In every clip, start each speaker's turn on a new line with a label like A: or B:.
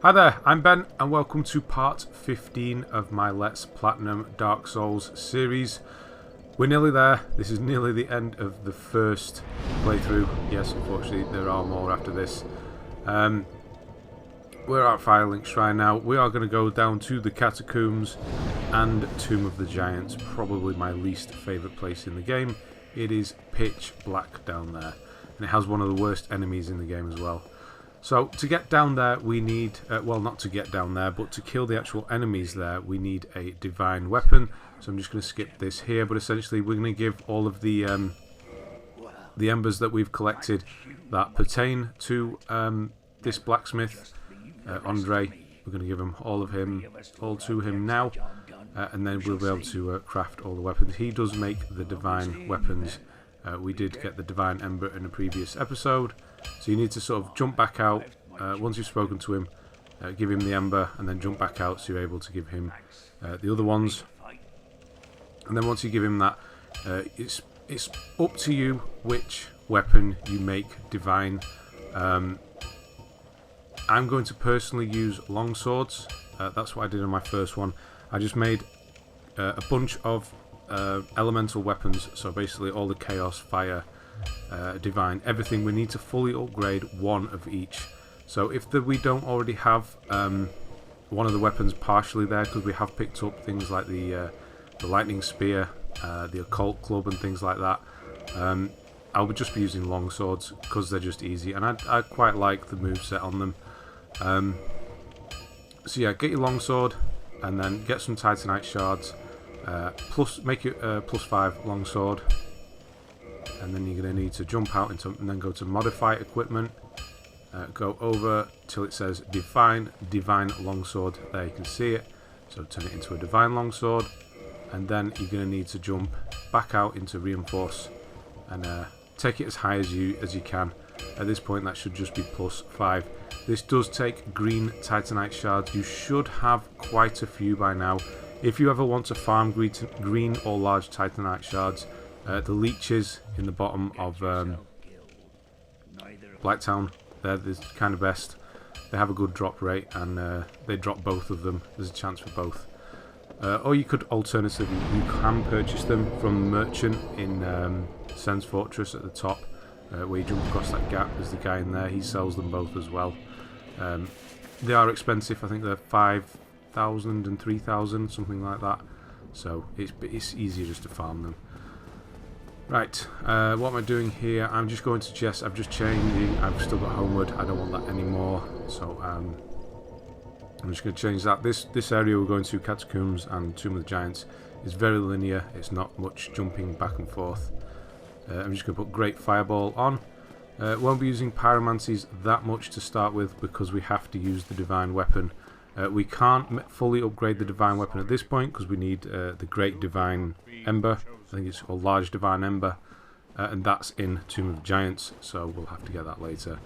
A: Hi there, I'm Ben and welcome to part 15 of my Let's Platinum Dark Souls series. We're nearly there. This is nearly the end of the first playthrough. Yes, unfortunately there are more after this. We're at Firelink Shrine now. We are going to go down to the Catacombs and Tomb of the Giants, probably my least favourite place in the game. It is pitch black down there and it has one of the worst enemies in the game as well. So to get down there we need, well not to get down there, but to kill the actual enemies there we need a divine weapon. So I'm just going to skip this here, but essentially we're going to give all of the embers that we've collected that pertain to this blacksmith, Andre. We're going to give him all to him now, and then we'll be able to craft all the weapons. He does make the divine weapons. We did get the divine ember in a previous episode. So you need to sort of jump back out once you've spoken to him, give him the ember, and then jump back out so you're able to give him the other ones. And then once you give him that, it's up to you which weapon you make divine. I'm going to personally use long swords. That's what I did on my first one. I just made a bunch of elemental weapons, so basically all the chaos, fire, divine, everything. We need to fully upgrade one of each. So if we don't already have one of the weapons partially there, because we have picked up things like the lightning spear, the occult club and things like that, I would just be using long swords because they're just easy, and I quite like the moveset on them. So yeah, get your long sword and then get some Titanite shards, make it +5 long sword. And then you're going to need to jump out and then go to modify equipment, go over till it says divine longsword. There you can see it. So turn it into a divine longsword, and then you're going to need to jump back out into reinforce and take it as high as you can. At this point that should just be +5. This does take green Titanite shards. You should have quite a few by now. If you ever want to farm green or large Titanite shards, the leeches in the bottom of Blacktown, they're the kind of best. They have a good drop rate, and they drop both of them. There's a chance for both. Or you could alternatively, you can purchase them from the merchant in Sen's Fortress at the top, where you jump across that gap. There's the guy in there. He sells them both as well. They are expensive. I think they're 5,000 and 3,000, something like that. So it's easier just to farm them. Right, what am I doing here? I'm just going to chest. I'm just changing. I've still got homeward. I don't want that anymore. So I'm just going to change that. This area we're going to, Catacombs and Tomb of the Giants, is very linear. It's not much jumping back and forth. I'm just going to put Great Fireball on. Won't be using Pyromancies that much to start with because we have to use the divine weapon. We can't fully upgrade the divine weapon at this point because we need the Great Divine Ember. I think it's called Large Divine Ember, and that's in Tomb of the Giants, so we'll have to get that later.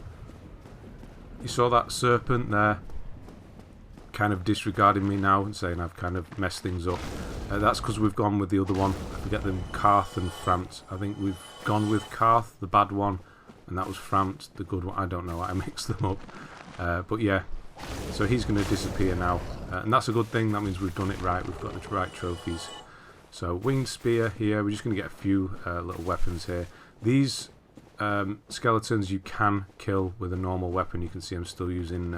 A: You saw that Serpent there kind of disregarding me now and saying I've kind of messed things up. That's because we've gone with the other one. I forget them, Karth and Framt. I think we've gone with Karth, the bad one, and that was Framt, the good one. I don't know, I mixed them up. But yeah, so he's going to disappear now, and that's a good thing. That means we've done it right. We've got the right trophies. So winged spear here. We're just going to get a few little weapons here. These skeletons you can kill with a normal weapon. You can see I'm still using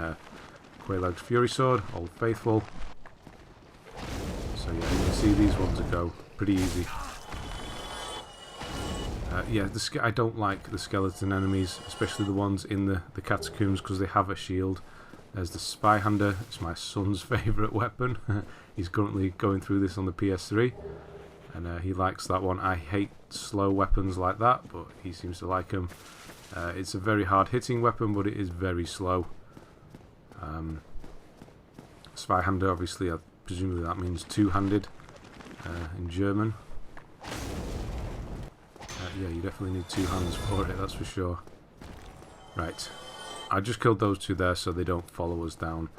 A: Quelaag's Fury Sword, Old Faithful. So yeah, you can see these ones go pretty easy. Yeah, I don't like the skeleton enemies, especially the ones in the Catacombs, because they have a shield. There's the Zweihander. It's my son's favourite weapon. He's currently going through this on the PS3, and he likes that one. I hate slow weapons like that, but he seems to like them. It's a very hard hitting weapon, but it is very slow. Zweihander, obviously, presumably that means two-handed in German. Yeah, you definitely need two hands for it, that's for sure. Right. I just killed those two there so they don't follow us down.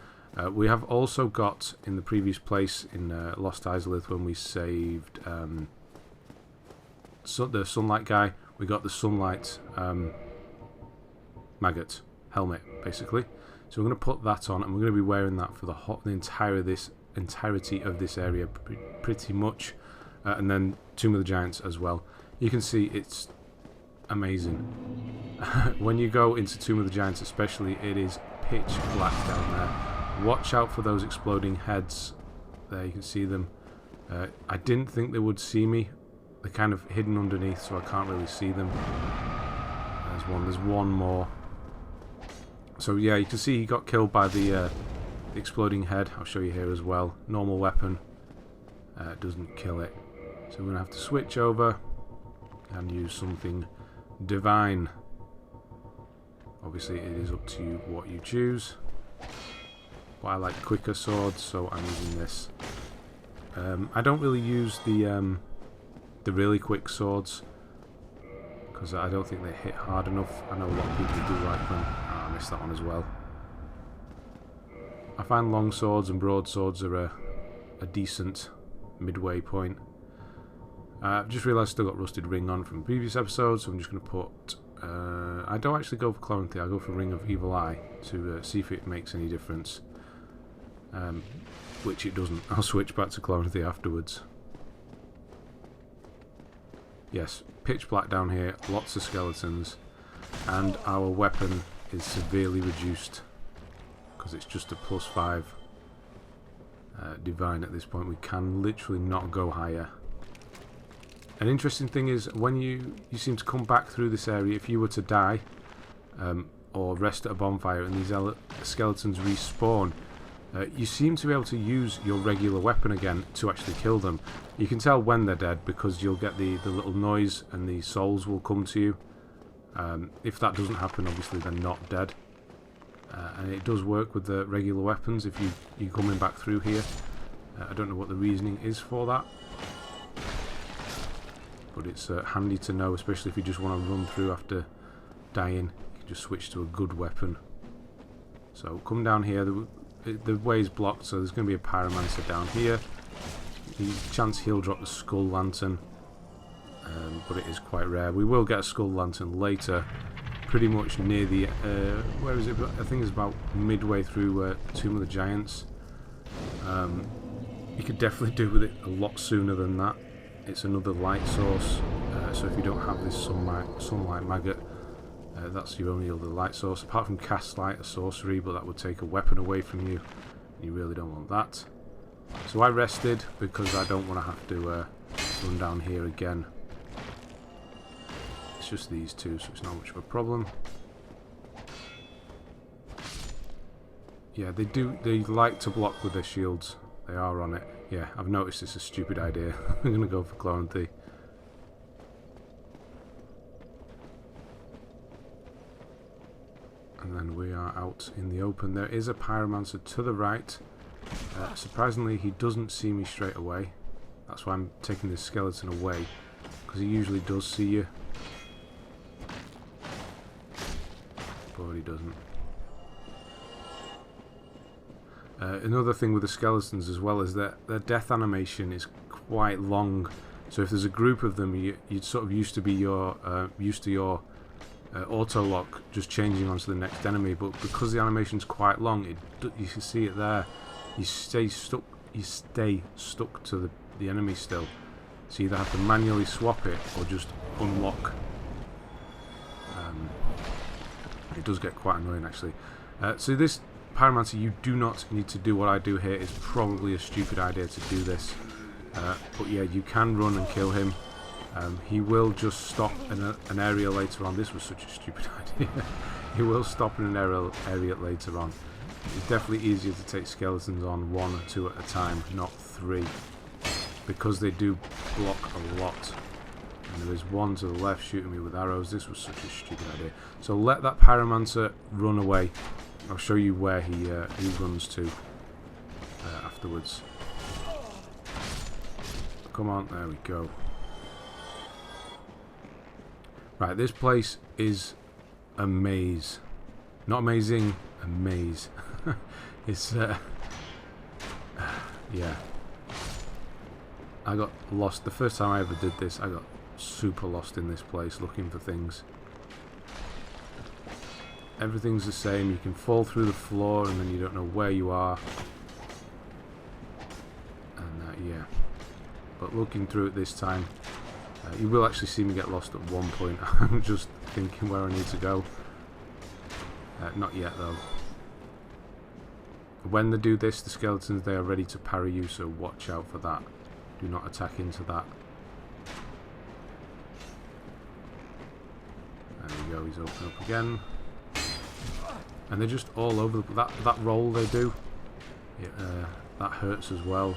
A: We have also got, in the previous place in Lost Izalith, when we saved the sunlight guy, we got the sunlight maggot helmet, basically. So we're going to put that on, and we're going to be wearing that for the entirety of this area, pretty much. And then Tomb of the Giants as well. You can see it's amazing. When you go into Tomb of the Giants especially, it is pitch black down there. Watch out for those exploding heads. There, you can see them. I didn't think they would see me. They're kind of hidden underneath, so I can't really see them. There's one more. So yeah, you can see he got killed by the exploding head. I'll show you here as well. Normal weapon doesn't kill it. So we're going to have to switch over and use something divine. Obviously it is up to you what you choose. But I like quicker swords, so I'm using this. I don't really use the really quick swords because I don't think they hit hard enough. I know a lot of people do like them. I missed that one as well. I find long swords and broadswords are a decent midway point. I've just realised I still got Rusted Ring on from previous episodes, so I'm just going to put... I don't actually go for Chloranthy, I go for Ring of Evil Eye to see if it makes any difference. Which it doesn't. I'll switch back to Chloranthy afterwards. Yes, pitch black down here, lots of skeletons, and our weapon is severely reduced because it's just a +5 divine at this point. We can literally not go higher. An interesting thing is when you seem to come back through this area, if you were to die or rest at a bonfire and these skeletons respawn, you seem to be able to use your regular weapon again to actually kill them. You can tell when they're dead because you'll get the little noise and the souls will come to you. If that doesn't happen, obviously they're not dead. And it does work with the regular weapons if you're coming back through here. I don't know what the reasoning is for that. But it's handy to know, especially if you just want to run through after dying. You can just switch to a good weapon. So come down here. The way is blocked, so there's going to be a Pyromancer down here. The chance he'll drop the Skull Lantern, but it is quite rare. We will get a Skull Lantern later, pretty much near the... where is it? I think it's about midway through Tomb of the Giants. You could definitely do with it a lot sooner than that. It's another light source, so if you don't have this sunlight maggot, that's your only other light source, apart from cast light, a sorcery, but that would take a weapon away from you. You really don't want that. So I rested because I don't want to have to run down here again. It's just these two, so it's not much of a problem. Yeah, they like to block with their shields. They are on it. Yeah, I've noticed it's a stupid idea. I'm going to go for Chloranthy. And then we are out in the open. There is a Pyromancer to the right. Surprisingly, he doesn't see me straight away. That's why I'm taking this skeleton away, because he usually does see you. But he doesn't. Another thing with the skeletons as well is that their death animation is quite long. So if there's a group of them, you'd sort of used to your auto lock just changing onto the next enemy. But because the animation's quite long, you can see it there. You stay stuck. You stay stuck to the enemy still. So you either have to manually swap it or just unlock. It does get quite annoying actually. So this Pyromancer, you do not need to do what I do here. It's probably a stupid idea to do this. But yeah, you can run and kill him. He will just stop in an area later on. This was such a stupid idea. He will stop in an area later on. It's definitely easier to take skeletons on 1 or 2 at a time, not 3. Because they do block a lot. And there is one to the left shooting me with arrows. This was such a stupid idea. So let that Pyromancer run away. I'll show you where he runs to afterwards. Come on, there we go. Right, this place is a maze. Not amazing, a maze. It's, yeah. I got lost. The first time I ever did this, I got super lost in this place looking for things. everything's the same. You can fall through the floor and then you don't know where you are. And yeah. But looking through it this time, you will actually see me get lost at one point. I'm just thinking where I need to go. Not yet though. When they do this, the skeletons, they are ready to parry you, so watch out for that. Do not attack into that. There we go, he's open up again. And they're just all over that roll they do. That hurts as well.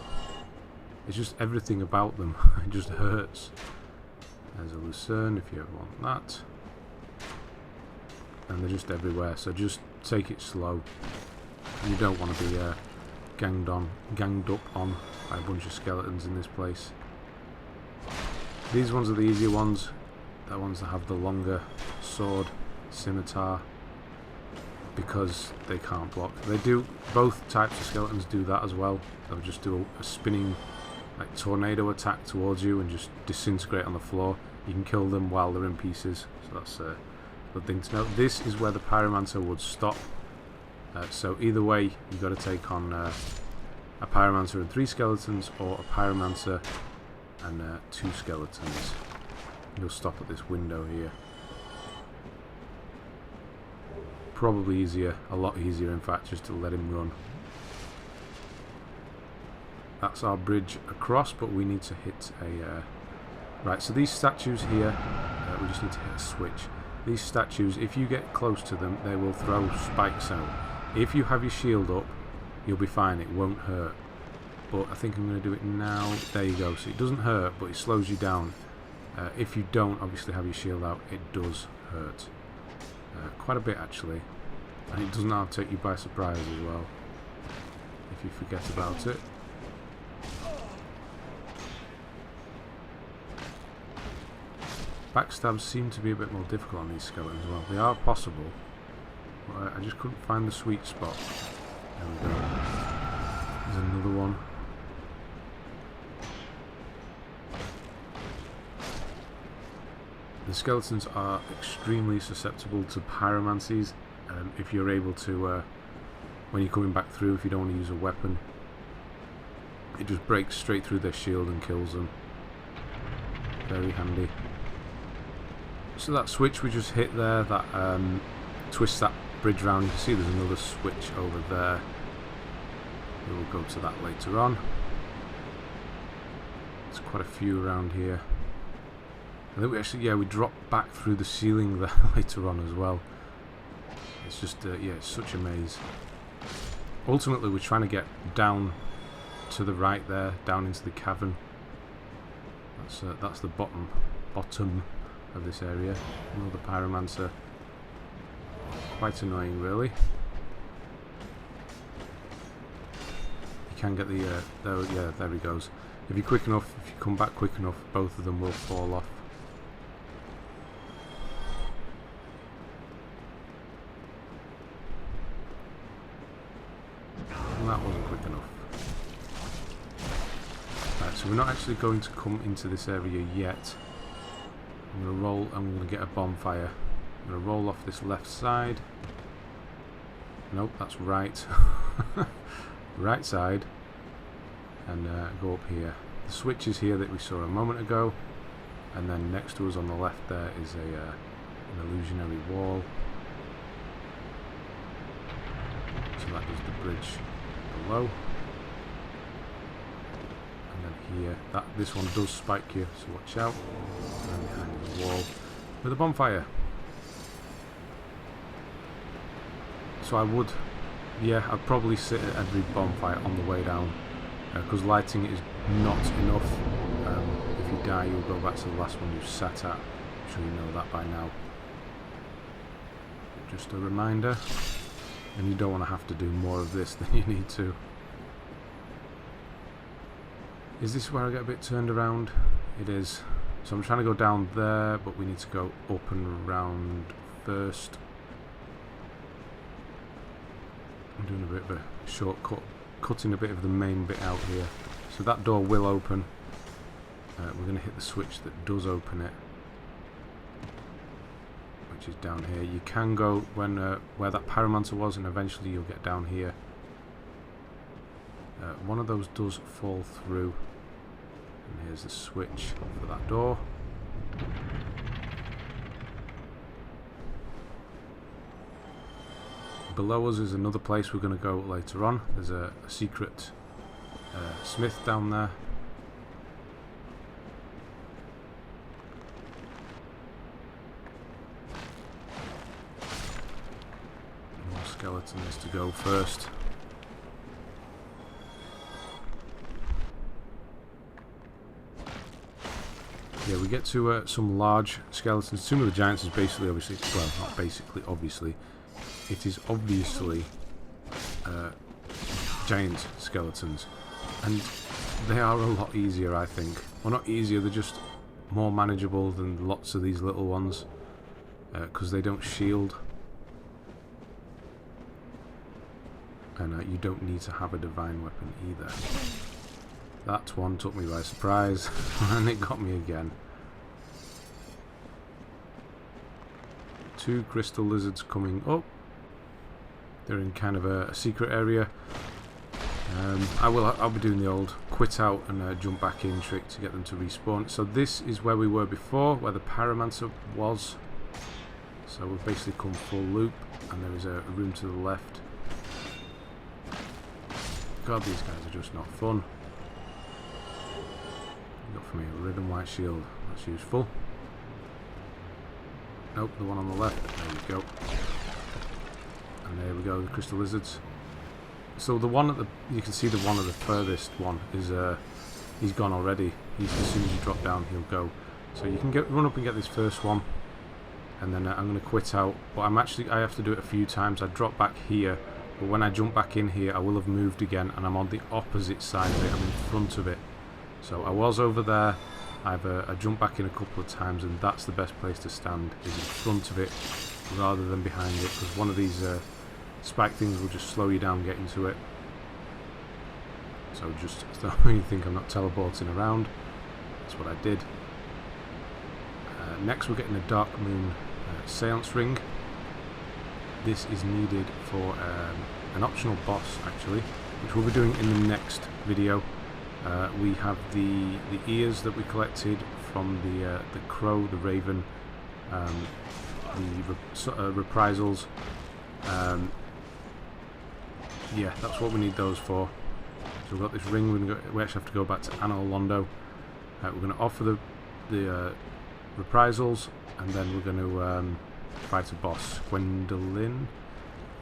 A: It's just everything about them. It just hurts. There's a Lucerne if you ever want that. And they're just everywhere, so just take it slow. You don't want to be ganged up on by a bunch of skeletons in this place. These ones are the easier ones. They're ones that have the longer sword, scimitar, because they can't block. They do, both types of skeletons do that as well. They'll just do a spinning like tornado attack towards you and just disintegrate on the floor. You can kill them while they're in pieces, so that's a good thing to know. This is where the Pyromancer would stop. So either way, you've got to take on a Pyromancer and 3 skeletons, or a Pyromancer and 2 skeletons. You'll stop at this window here. Probably easier, a lot easier in fact, just to let him run. That's our bridge across, but we need to hit a... right, so these statues here, we just need to hit a switch. These statues, if you get close to them, they will throw spikes out. If you have your shield up, you'll be fine, it won't hurt. But I think I'm going to do it now. There you go, so it doesn't hurt, but it slows you down. If you don't obviously have your shield out, it does hurt. Quite a bit actually. And it does now take you by surprise as well, if you forget about it. Backstabs seem to be a bit more difficult on these skeletons as well. They are possible, but I just couldn't find the sweet spot. There we go. There's another one. The skeletons are extremely susceptible to pyromancies. If you're able to, when you're coming back through, if you don't want to use a weapon, it just breaks straight through their shield and kills them. Very handy. So that switch we just hit there, that twists that bridge round. You can see there's another switch over there. We will go to that later on. There's quite a few around here. I think we actually, yeah, we drop back through the ceiling there later on as well. It's just, yeah, it's such a maze. Ultimately, we're trying to get down to the right there, down into the cavern. That's the bottom of this area. Another Pyromancer. Quite annoying, really. You can get the, yeah, there he goes. If you're quick enough, if you come back quick enough, both of them will fall off. And that wasn't quick enough. Right, so we're not actually going to come into this area yet. I'm going to roll and we're going to get a bonfire. I'm going to roll off this left side. Nope, that's right. Right side. And go up here. The switch is here that we saw a moment ago. And then next to us on the left there is an illusionary wall. So that does the bridge below. And then here, this one does spike you, so watch out. And behind the wall with a bonfire. So I would, yeah, I'd probably sit at every bonfire on the way down, because lighting is not enough. If you die, you'll go back to the last one you sat at. I'm sure you know that by now. Just a reminder. And you don't want to have to do more of this than you need to. Is this where I get a bit turned around? It is. So I'm trying to go down there, but we need to go up and around first. I'm doing a bit of a shortcut, cutting a bit of the main bit out here. So that door will open. We're going to hit the switch that does open it, which is down here. You can go when where that Pyromancer was, and eventually you'll get down here. One of those does fall through. And here's the switch for that door. Below us is another place we're going to go later on. There's a secret smith down there. More skeletons to go first. Yeah, we get to some large skeletons. Tomb of the Giants is basically, obviously, well, not basically, obviously. It is obviously giant skeletons. And they are a lot easier, I think. Well, not easier, they're just more manageable than lots of these little ones. Because they don't shield. And you don't need to have a divine weapon either. That one took me by surprise, and it got me again. 2 crystal lizards coming up. They're in kind of a secret area. I'll be doing the old quit out and jump back in trick to get them to respawn. So this is where we were before, where the Pyromancer was. So we've basically come full loop, and there is a room to the left. God, these guys are just not fun. Got for me a red and white shield. That's useful. Nope, the one on the left. There we go. And there we go, the crystal lizards. So the one at the, you can see the one at the furthest one is he's gone already. As soon as you drop down, he'll go. So you can run up and get this first one, and then I'm going to quit out. But I have to do it a few times. I drop back here, but when I jump back in here, I will have moved again, and I'm on the opposite side of it. I'm in front of it. So I was over there, I jumped back in a couple of times, and that's the best place to stand, is in front of it rather than behind it, because one of these spike things will just slow you down getting to it. So just when you think I'm not teleporting around, that's what I did. Next we're getting a Darkmoon Séance ring. This is needed for an optional boss, actually, which we'll be doing in the next video. We have the ears that we collected from the crow, the raven, the reprisals. Yeah, that's what we need those for. So we've got this ring. We actually have to go back to Anor Londo. We're going to offer the reprisals, and then we're going to fight a boss. Gwendolyn.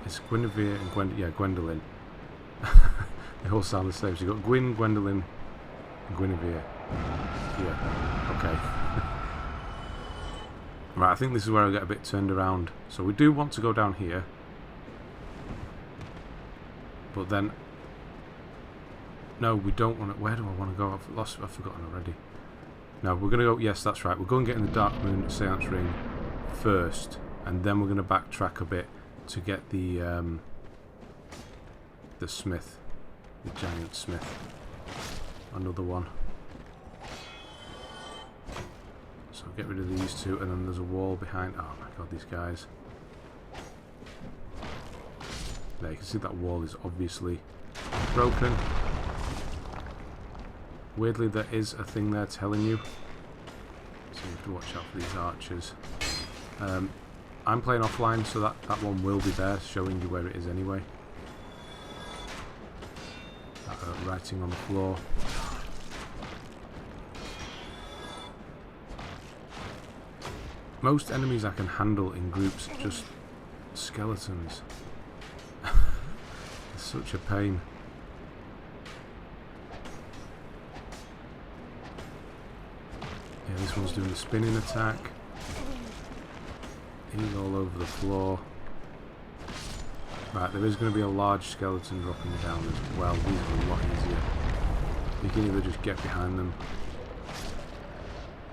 A: It's Guinevere and Gwendolyn. They all sound the same. So you've got Gwyn, Gwendolyn, and Guinevere. Yeah, okay. Right, I think this is where I get a bit turned around. So we do want to go down here. But then... No, we don't want to... Where do I want to go? I've forgotten already. No, we're going to go... Yes, that's right. We're going to get in the Darkmoon Séance ring first. And then we're going to backtrack a bit to get the smith. The giant smith. Another one. So get rid of these two, and then there's a wall behind. Oh my god, these guys. There, you can see that wall is obviously broken. Weirdly, there is a thing there telling you. So you have to watch out for these archers. I'm playing offline, so that one will be there, showing you where it is anyway. Writing on the floor. Most enemies I can handle in groups, just skeletons. It's such a pain. Yeah, this one's doing the spinning attack. He's all over the floor. Right, there is going to be a large skeleton dropping down as well. These are a lot easier. You can either just get behind them,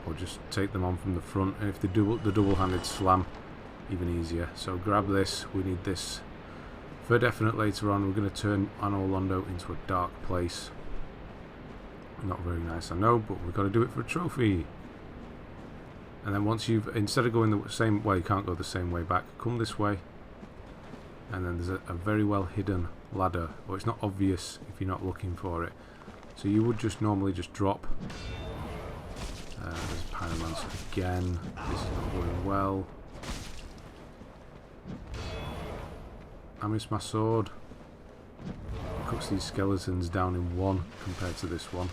A: or just take them on from the front. And if they do the double-handed slam, even easier. So grab this. We need this for definite later on. We're going to turn Anor Londo into a dark place. Not very nice, I know, but we've got to do it for a trophy. And then once you've, instead of going the same way, you can't go the same way back, come this way. And then there's a very well hidden ladder, or it's not obvious if you're not looking for it. So you would just normally just drop. There's Pyromancer again. This is not going well. I miss my sword. Cuts these skeletons down in one compared to this one.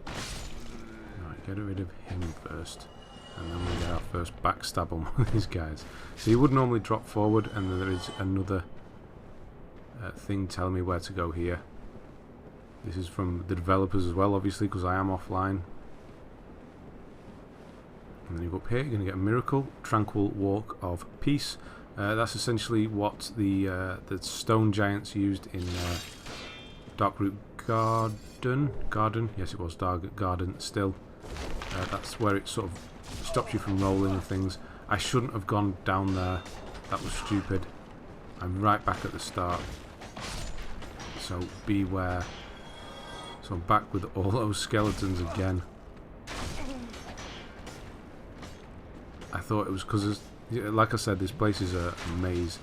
A: Right, get rid of him first. And then we get our first backstab on one of these guys. So you would normally drop forward, and then there is another thing telling me where to go here. This is from the developers as well, obviously, because I am offline. And then you go up here, you're going to get a miracle, Tranquil Walk of Peace. That's essentially what the stone giants used in Darkroot Garden. Yes, it was Dark Garden still. That's where it sort of stops you from rolling and things. I shouldn't have gone down there. That was stupid. I'm right back at the start. So beware. So I'm back with all those skeletons again. I thought it was because, like I said, this place is a maze.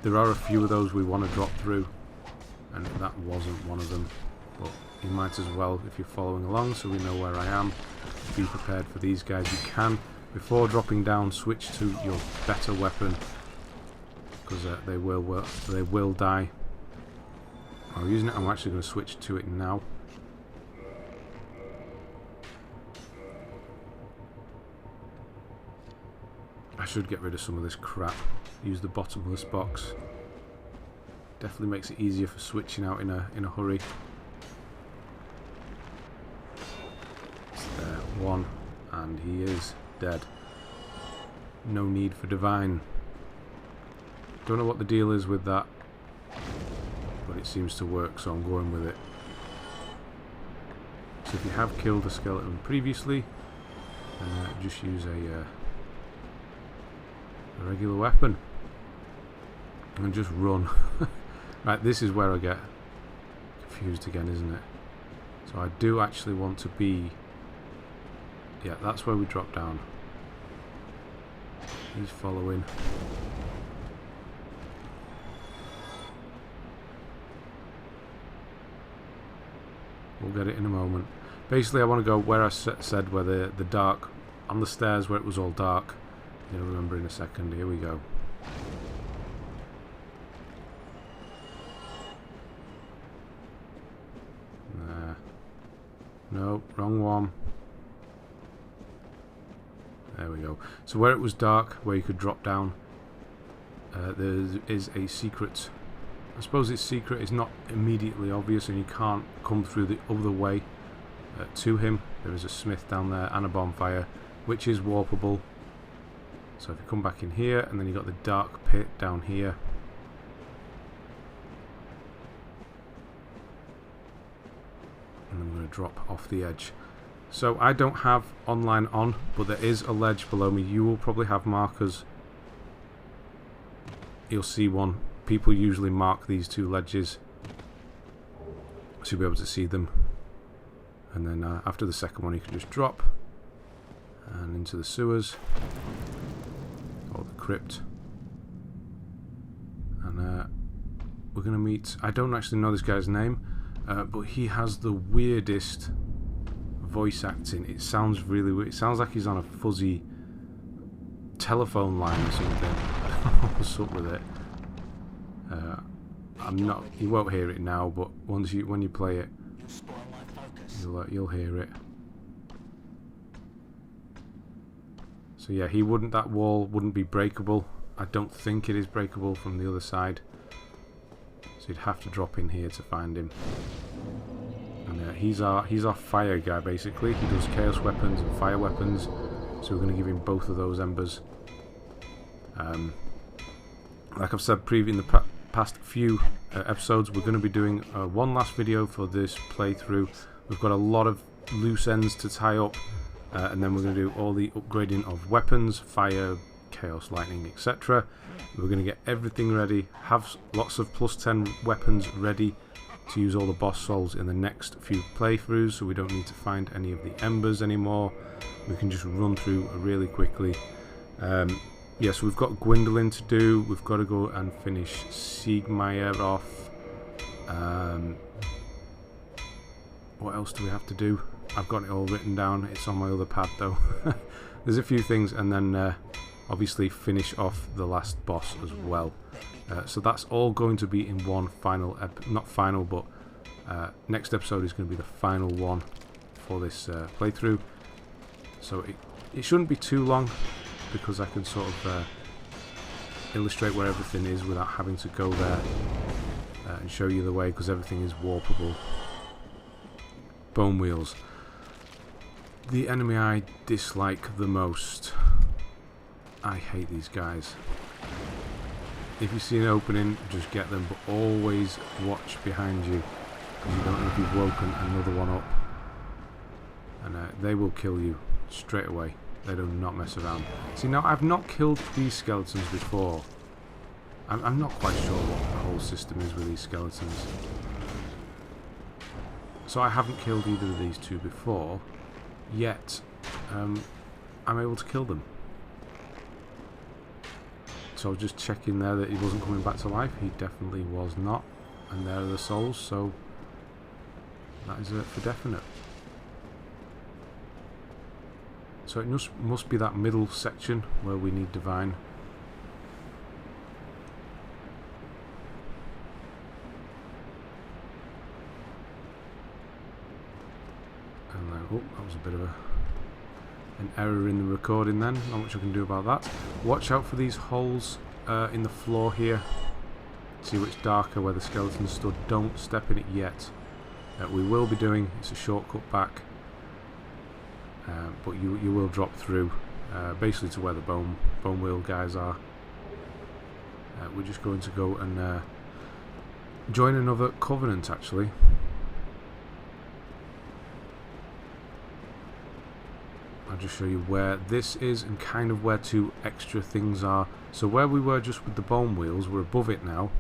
A: There are a few of those we want to drop through, and that wasn't one of them. But you might as well, if you're following along, so we know where I am. Be prepared for these guys. You can, before dropping down, switch to your better weapon, because they will die. I'm using it. I'm actually going to switch to it now. I should get rid of some of this crap. Use the bottomless box. Definitely makes it easier for switching out in a hurry. It's there, one, and he is dead. No need for divine. Don't know what the deal is with that, but it seems to work, so I'm going with it. So if you have killed a skeleton previously, then just use a regular weapon and just run. Right, this is where I get confused again, isn't it? So I do actually want to be, yeah, that's where we drop down. He's following. We'll get it in a moment. Basically I want to go where I said where the dark, on the stairs where it was all dark. You'll remember in a second. Here we go. No, wrong one. There we go. So where it was dark, where you could drop down, there is a secret. I suppose it's secret. It's not immediately obvious, and you can't come through the other way to him. There is a smith down there and a bonfire, which is warpable. So if you come back in here, and then you've got the dark pit down here. And I'm going to drop off the edge. So I don't have online on, but there is a ledge below me. You will probably have markers. You'll see one. People usually mark these two ledges, so you'll be able to see them. And then after the second one, you can just drop and into the sewers. Or the crypt. And we're going to meet, I don't actually know this guy's name, but he has the weirdest voice acting. It sounds really weird. It sounds like he's on a fuzzy telephone line or something. I don't know what's up with it. I'm not, you won't hear it now, but when you play it, you'll hear it. So yeah, that wall wouldn't be breakable. I don't think it is breakable from the other side. So you'd have to drop in here to find him. And he's our fire guy basically. He does chaos weapons and fire weapons. So we're going to give him both of those embers. Like I've said in the past few episodes, we're going to be doing one last video for this playthrough. We've got a lot of loose ends to tie up. And then we're going to do all the upgrading of weapons, fire, chaos, lightning, etc. We're going to get everything ready, have lots of +10 weapons ready to use all the boss souls in the next few playthroughs, so we don't need to find any of the embers anymore. We can just run through really quickly. Yes, we've got Gwendolyn to do. We've got to go and finish Siegmeyer off. What else do we have to do? I've got it all written down. It's on my other pad though. There's a few things, and then obviously finish off the last boss as well. So that's all going to be in one final, not final, but next episode is going to be the final one for this playthrough. So it shouldn't be too long, because I can sort of illustrate where everything is without having to go there and show you the way, because everything is warpable. Bone wheels. The enemy I dislike the most. I hate these guys. If you see an opening, just get them, but always watch behind you, because you don't know if you've woken another one up. And they will kill you straight away. They do not mess around. See, now I've not killed these skeletons before. I'm not quite sure what the whole system is with these skeletons. So I haven't killed either of these two before, yet I'm able to kill them. So I was just checking there that he wasn't coming back to life. He definitely was not. And there are the souls, so that is for definite. So it must be that middle section where we need divine. And then, oh, that was a bit of an error in the recording then. Not much I can do about that. Watch out for these holes in the floor here. See which darker where the skeleton stood. Don't step in it yet. We will be doing, it's a shortcut back. But you will drop through basically to where the bone wheel guys are. We're just going to go and join another covenant actually. I'll just show you where this is and kind of where two extra things are. So where we were just with the bone wheels, we're above it now.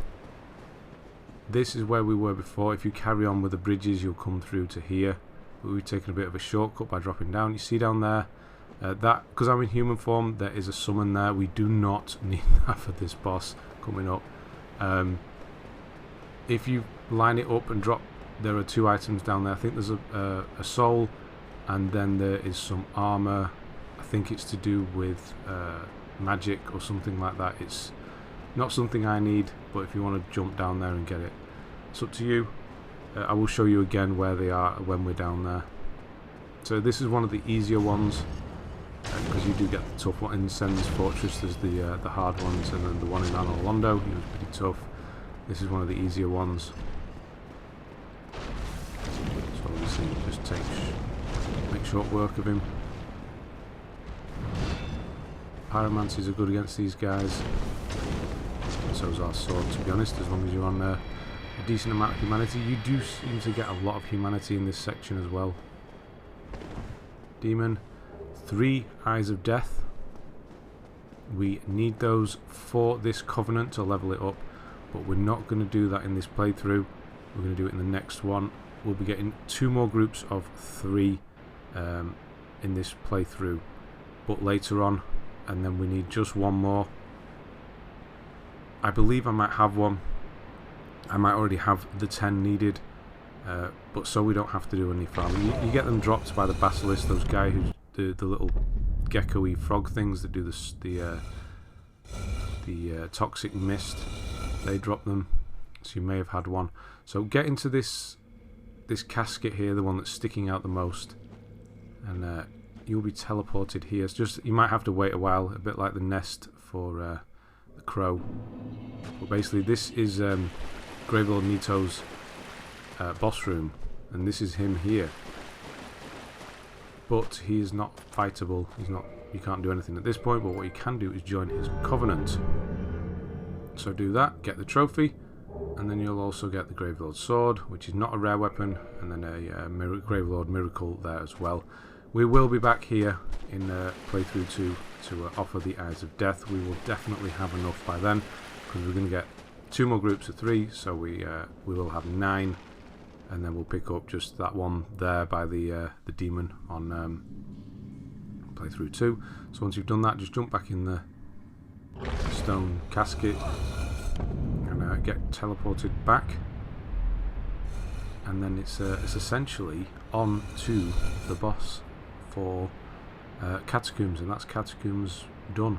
A: This is where we were before. If you carry on with the bridges, you'll come through to here. We've taken a bit of a shortcut by dropping down. You see down there, that because I'm in human form, there is a summon there. We do not need that for this boss coming up. If you line it up and drop, there are two items down there. I think there's a soul, and then there is some armor. I think it's to do with magic or something like that. It's not something I need, but if you want to jump down there and get it, it's up to you. I will show you again where they are when we're down there. So this is one of the easier ones, because you do get the tough one in Sen's Fortress. There's the hard ones, and then the one in Anolondo, he was pretty tough. This is one of the easier ones. So obviously just make short work of him. Pyromancers are good against these guys. So is our sword, to be honest, as long as you're on a decent amount of humanity. You do seem to get a lot of humanity in this section as well. Demon. 3 Eyes of Death. We need those for this covenant to level it up, but we're not going to do that in this playthrough. We're going to do it in the next one. We'll be getting 2 more groups of 3 in this playthrough, but later on, and then we need just 1 more. I believe I might have one. I might already have the 10 needed, but so we don't have to do any farming. You get them dropped by the basilisk, those guys who the little gecko-y frog things that do the toxic mist. They drop them, so you may have had one. So get into this casket here, the one that's sticking out the most, and you'll be teleported here. It's just you might have to wait a while, a bit like the nest for the crow. But basically, this is Gravelord Nito's boss room, and this is him here. But he is not fightable. He's not. You can't do anything at this point. But what you can do is join his covenant. So do that. Get the trophy, and then you'll also get the Gravelord sword, which is not a rare weapon, and then a Gravelord miracle there as well. We will be back here in playthrough 2 to offer the Eyes of Death. We will definitely have enough by then, because we're going to get 2 more groups of 3, so we will have 9 and then we'll pick up just that one there by the demon on playthrough 2. So once you've done that, just jump back in the stone casket and get teleported back, and then it's essentially on to the boss for Catacombs, and that's Catacombs done.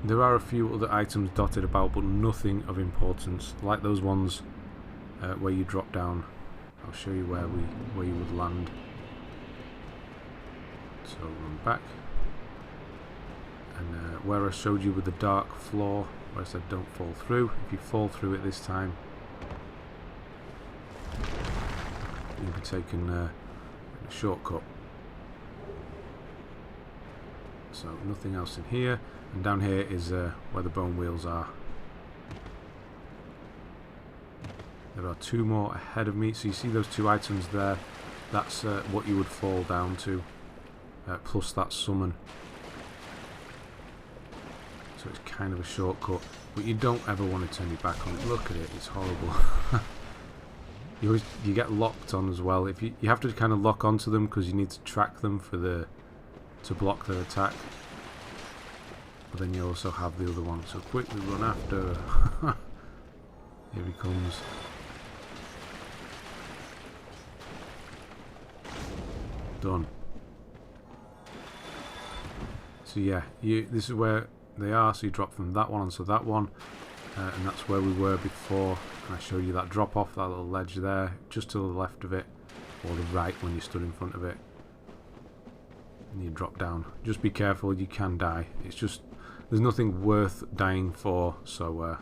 A: There are a few other items dotted about, but nothing of importance, like those ones where you drop down. I'll show you where you would land. So run back, and where I showed you with the dark floor, where I said don't fall through. If you fall through it this time, you'll be taking a shortcut. So nothing else in here, and down here is where the bone wheels are. There are 2 more ahead of me, so you see those 2 items there. That's what you would fall down to, plus that summon. So it's kind of a shortcut, but you don't ever want to turn your back on it. Look at it, it's horrible. You get locked on as well. If you have to kind of lock onto them because you need to track them for to block their attack. But then you also have the other one. So quickly run after. Here he comes. Done. So yeah, this is where they are. So you drop from that one onto that one, and that's where we were before. And I showed you that drop off, that little ledge there, just to the left of it, or the right when you stood in front of it. And you drop down. Just be careful, you can die. It's just, there's nothing worth dying for, so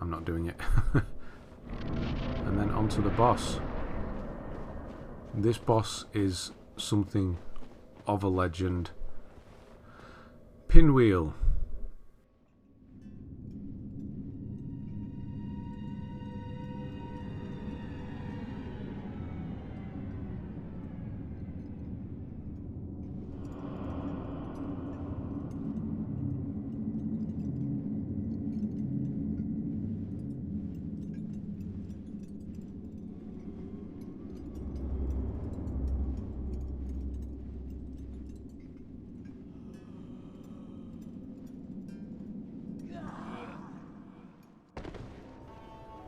A: I'm not doing it. And then onto the boss. This boss is something of a legend. Pinwheel.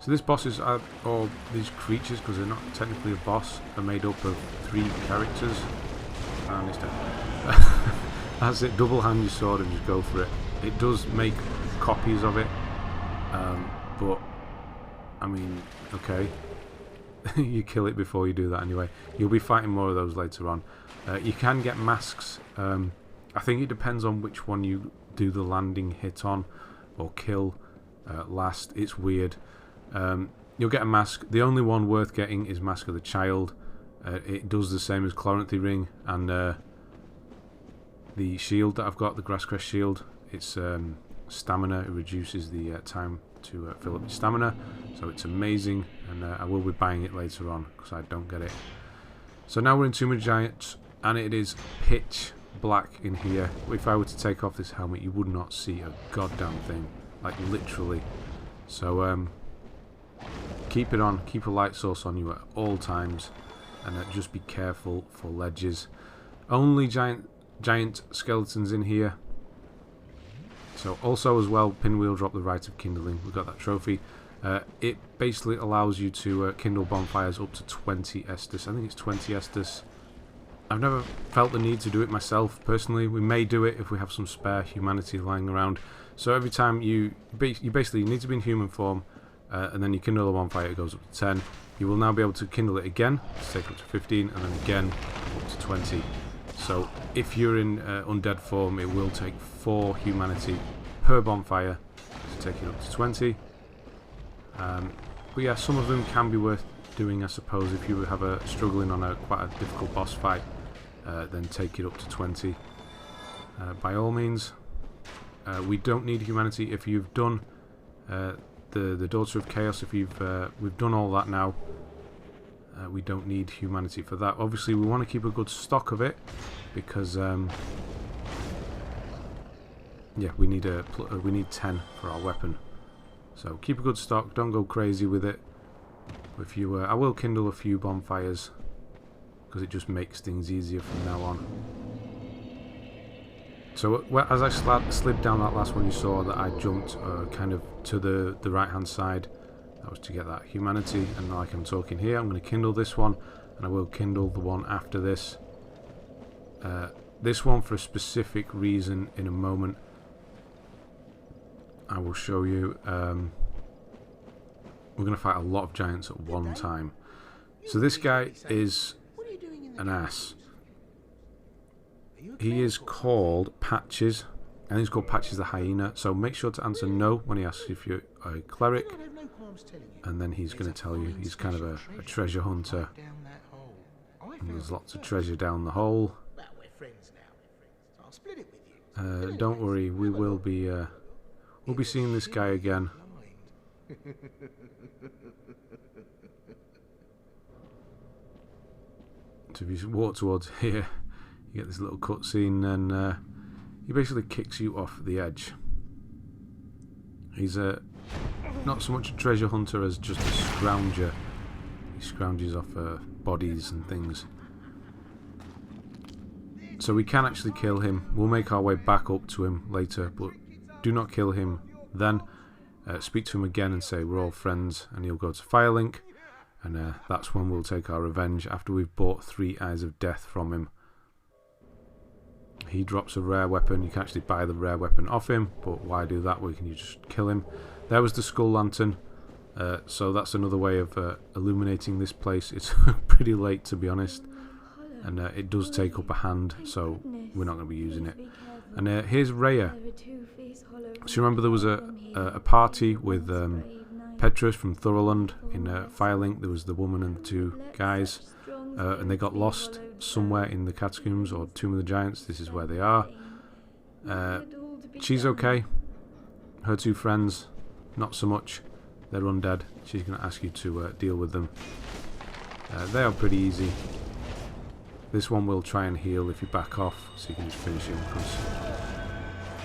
A: So this boss is, or these creatures, because they're not technically a boss, are made up of 3 characters. And it's dead. That's it, double hand your sword and just go for it. It does make copies of it, but, I mean, okay. You kill it before you do that anyway. You'll be fighting more of those later on. You can get masks. I think it depends on which one you do the landing hit on, or kill last. It's weird. You'll get a mask. The only one worth getting is Mask of the Child. It does the same as Chloranthy Ring and the shield that I've got, the Grasscrest Shield. It's stamina. It reduces the time to fill up your stamina, so it's amazing, and I will be buying it later on because I don't get it. So now we're in Tomb of Giants, and it is pitch black in here. If I were to take off this helmet, you would not see a goddamn thing, like literally. So keep it on, keep a light source on you at all times, and just be careful for ledges. Only giant skeletons in here. So also as well, Pinwheel dropped the Rite of Kindling. We've got that trophy. It basically allows you to kindle bonfires up to 20 Estus. I think it's 20 Estus. I've never felt the need to do it myself personally. We may do it if we have some spare humanity lying around. So every time you basically need to be in human form, and then you kindle a bonfire, it goes up to 10. You will now be able to kindle it again to take up to 15, and then again up to 20. So if you're in undead form, it will take 4 humanity per bonfire to take it up to 20. But yeah, some of them can be worth doing, I suppose. If you have a struggling on quite a difficult boss fight, then take it up to 20. By all means, we don't need humanity. If you've done the Daughter of Chaos, if we've done all that now, we don't need humanity for that. Obviously, we want to keep a good stock of it because yeah, we need 10 for our weapon. So keep a good stock. Don't go crazy with it. If you, I will kindle a few bonfires because it just makes things easier from now on. So as I slid down that last one, you saw that I jumped kind of to the right hand side. That was to get that humanity, and like I'm talking here, I'm going to kindle this one, and I will kindle the one after this. This one for a specific reason in a moment. I will show you. We're going to fight a lot of giants at one time. So this guy is an ass. He is called Patches, and he's called Patches the Hyena, so make sure to answer no when he asks if you're a cleric, and then he's going to tell you he's kind of a treasure hunter, and there's lots of treasure down the hole. Don't worry, we will be we'll be seeing this guy again. So if you walk towards here, you get this little cutscene, and he basically kicks you off the edge. He's not so much a treasure hunter as just a scrounger. He scrounges off bodies and things. So we can actually kill him. We'll make our way back up to him later, but do not kill him then. Speak to him again and say we're all friends, and he'll go to Firelink, and that's when we'll take our revenge after we've bought 3 Eyes of Death from him. He drops a rare weapon. You can actually buy the rare weapon off him, but why do that? Well, can you just kill him? There was the skull lantern. So that's another way of illuminating this place. It's pretty late, to be honest, and it does take up a hand, so we're not going to be using it. And here's Rhea. So remember there was a party with Petrus from Thorolund in Firelink. There was the woman and the 2 guys, and they got lost somewhere in the Catacombs or Tomb of the Giants. This is where they are. She's okay. Her 2 friends, not so much. They're undead. She's going to ask you to deal with them. They are pretty easy. This one will try and heal if you back off, so you can just finish him, because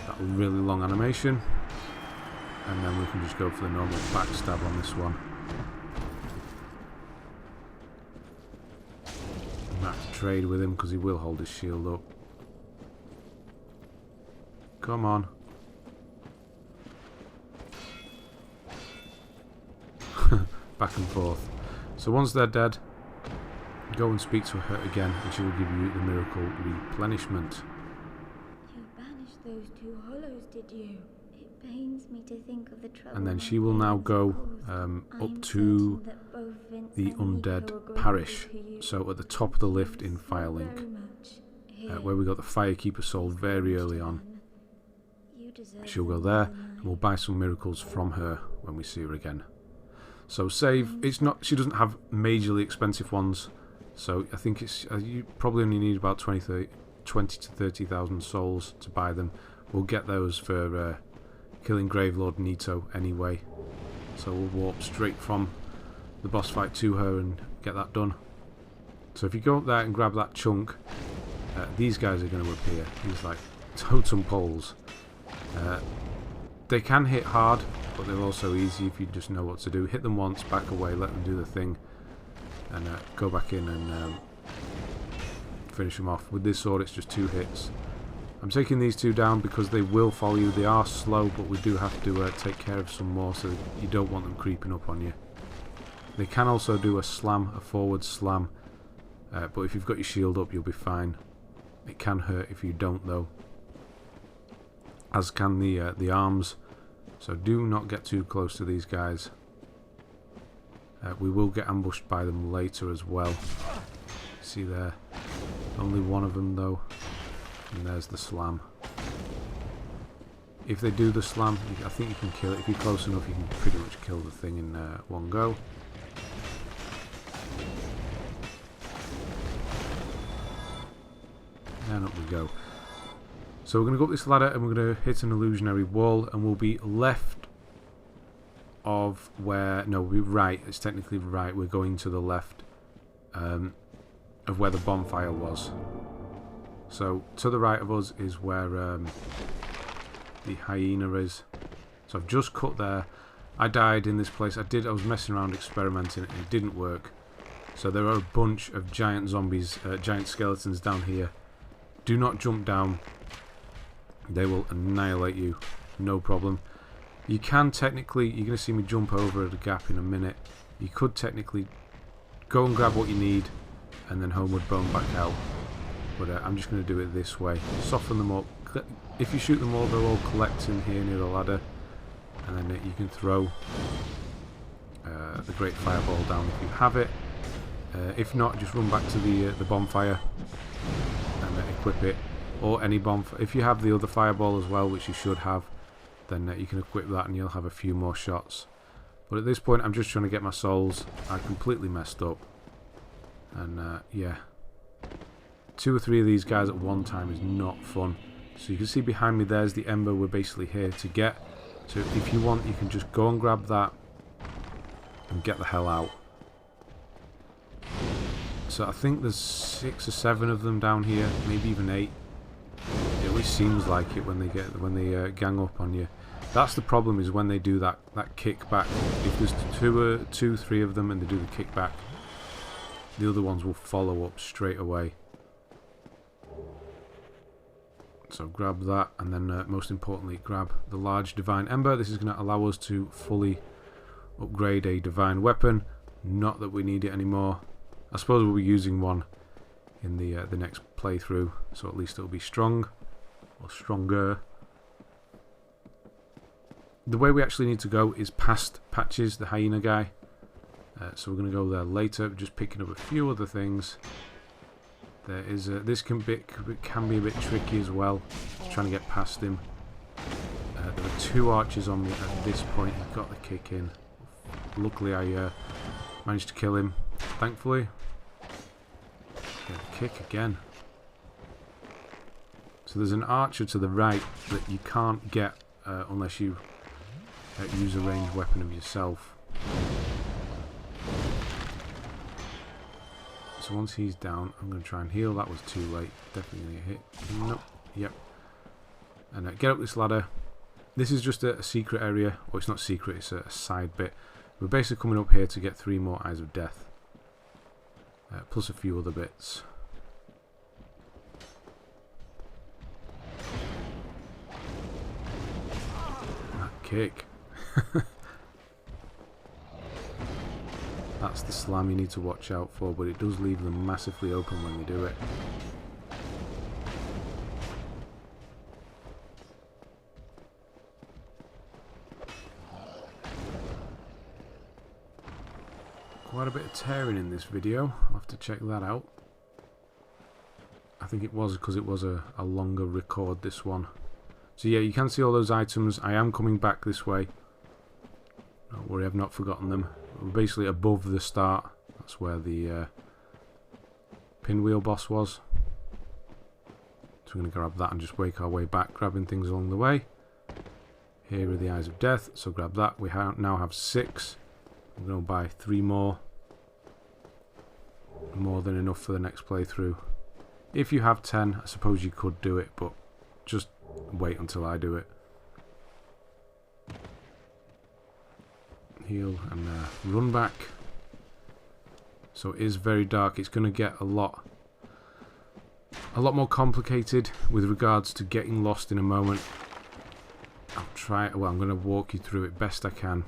A: that really long animation. And then we can just go for the normal backstab on this one. I'm going to have to trade with him because he will hold his shield up. Come on. Back and forth. So once they're dead, go and speak to her again, and she will give you the miracle replenishment.
B: You banished those 2 hollows, did you? It pains me to think of the trouble.
A: And then she will now go up to the undead parish. So at the top of the lift in Firelink, where we got the Firekeeper soul very early on. She'll go there, and we'll buy some miracles from her when we see her again. So save. It's not. She doesn't have majorly expensive ones. So I think it's you probably only need about 20 to 30,000 souls to buy them. We'll get those for killing Gravelord Nito anyway. So we'll warp straight from the boss fight to her and get that done. So if you go up there and grab that chunk, these guys are going to appear. These like totem poles. They can hit hard, but they're also easy if you just know what to do. Hit them once, back away, let them do the thing, and go back in and finish them off. With this sword it's just 2 hits. I'm taking these 2 down because they will follow you. They are slow, but we do have to take care of some more, so you don't want them creeping up on you. They can also do a slam, a forward slam, but if you've got your shield up you'll be fine. It can hurt if you don't though, as can the arms, so do not get too close to these guys. We will get ambushed by them later as well. See there, only one of them though, and there's the slam. If they do the slam, I think you can kill it. If you're close enough, you can pretty much kill the thing in one go. And up we go. So we're going to go up this ladder and we're going to hit an illusionary wall, and we'll be left of where... No, we'll be right. It's technically right. We're going to the left of where the bonfire was. So to the right of us is where the hyena is. So I've just cut there. I died in this place. I was messing around experimenting and it didn't work. So there are a bunch of giant zombies, giant skeletons down here. Do not jump down. They will annihilate you. No problem. You can technically, you're going to see me jump over the gap in a minute. You could technically go and grab what you need and then homeward bone back out. But I'm just going to do it this way. Soften them up. If you shoot them all, they'll all collect in here near the ladder. And then you can throw the great fireball down if you have it. If not, just run back to the bonfire and equip it. Or any bonfire. If you have the other fireball as well, which you should have, then you can equip that and you'll have a few more shots. But at this point, I'm just trying to get my souls. I completely messed up. And yeah. 2 or 3 of these guys at one time is not fun. So you can see behind me there's the ember we're basically here to get. So if you want, you can just go and grab that and get the hell out. So I think there's 6 or 7 of them down here, maybe even 8. It always seems like it when they gang up on you. That's the problem, is when they do that kickback. If there's 2, 3 of them and they do the kickback, the other ones will follow up straight away. So grab that, and then most importantly, grab the large divine ember. This is going to allow us to fully upgrade a divine weapon. Not that we need it anymore. I suppose we'll be using one in the next playthrough, so at least it'll be strong or stronger. The way we actually need to go is past Patches, the hyena guy. So we're going to go there later, just picking up a few other things. There is this can be a bit tricky as well, trying to get past him. There are 2 archers on me at this point. He got the kick in. Luckily, I managed to kill him. Thankfully, get the kick again. So there's an archer to the right that you can't get unless you use a ranged weapon of yourself. So once he's down, I'm going to try and heal. That was too late. Definitely going to hit. Nope. Yep. And get up this ladder. This is just a secret area. Well, it's not secret, it's a side bit. We're basically coming up here to get 3 more Eyes of Death. Plus a few other bits. That kick. That's the slam you need to watch out for, but it does leave them massively open when they do it. Quite a bit of tearing in this video. I'll have to check that out. I think it was because it was a longer record, this one. So yeah, you can see all those items. I am coming back this way. Don't worry, I've not forgotten them. We're basically above the start. That's where the Pinwheel boss was. So we're going to grab that and just wake our way back, grabbing things along the way. Here are the Eyes of Death, so grab that. We now have 6. I'm going to buy 3 more. More than enough for the next playthrough. If you have 10, I suppose you could do it, but just wait until I do it. Heal and run back. So it is very dark. It's going to get a lot more complicated with regards to getting lost in a moment. I'll try. Well, I'm going to walk you through it best I can.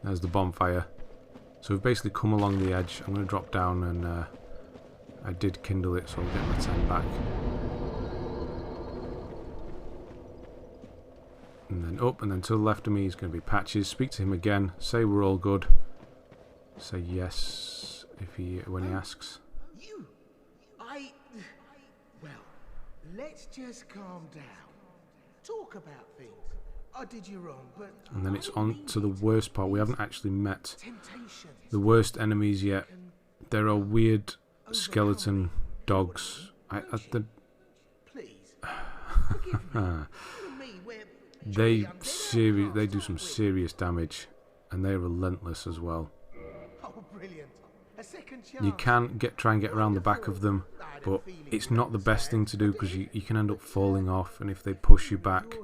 A: There's the bonfire. So we've basically come along the edge. I'm going to drop down, and I did kindle it, so I'll get my 10 back. And then up, and then to the left of me is going to be Patches. Speak to him again. Say we're all good. Say yes when he asks.
C: Well, let's just calm down. Talk about things. I did you wrong, but...
A: And then it's on to the worst part. We haven't actually met the worst enemies yet. There are weird skeleton dogs.
C: Please, forgive me.
A: They do some serious damage, and they're relentless as well.
C: Oh, brilliant. A second chance.
A: You can try and get around the back of them, but it's not the best thing to do because you can end up falling off, and if they push you back,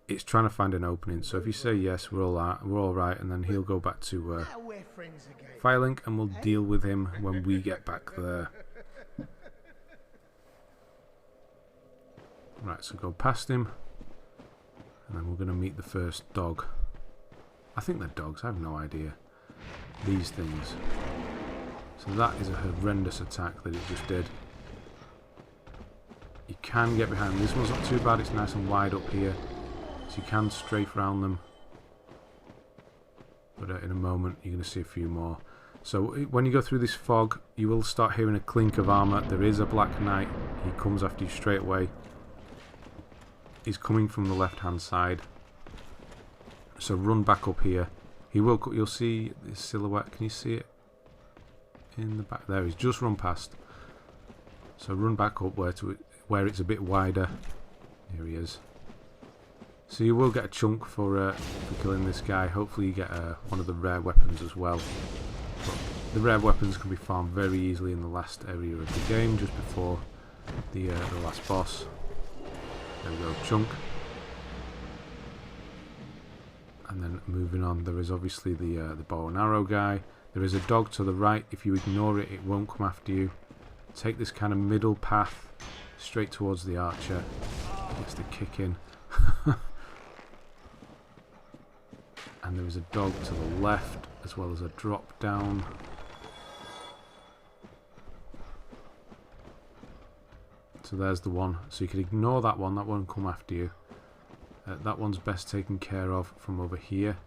A: it's trying to find an opening. So if you say yes, we're all right, and then he'll go back to
C: Now we're friends again.
A: Firelink, and we'll deal with him when we get back there. Right, so go past him, and then we're going to meet the first dog. I think they're dogs, I have no idea. These things. So that is a horrendous attack that it just did. You can get behind them. This one's not too bad, it's nice and wide up here. So you can strafe around them. But in a moment you're going to see a few more. So when you go through this fog, you will start hearing a clink of armour. There is a Black Knight. He comes after you straight away. He's coming from the left hand side. So run back up here. He will. You'll see his silhouette. Can you see it? In the back there. He's just run past. So run back up where it's a bit wider. Here he is. So you will get a chunk for killing this guy. Hopefully you get one of the rare weapons as well. But the rare weapons can be farmed very easily in the last area of the game, just before the last boss. There we go, chunk. And then moving on, there is obviously the bow and arrow guy. There is a dog to the right. If you ignore it, it won't come after you. Take this kind of middle path straight towards the archer. Gets the kick in. And there is a dog to the left, as well as a drop down. So there's the one. So you can ignore that one. That won't come after you. That one's best taken care of from over here.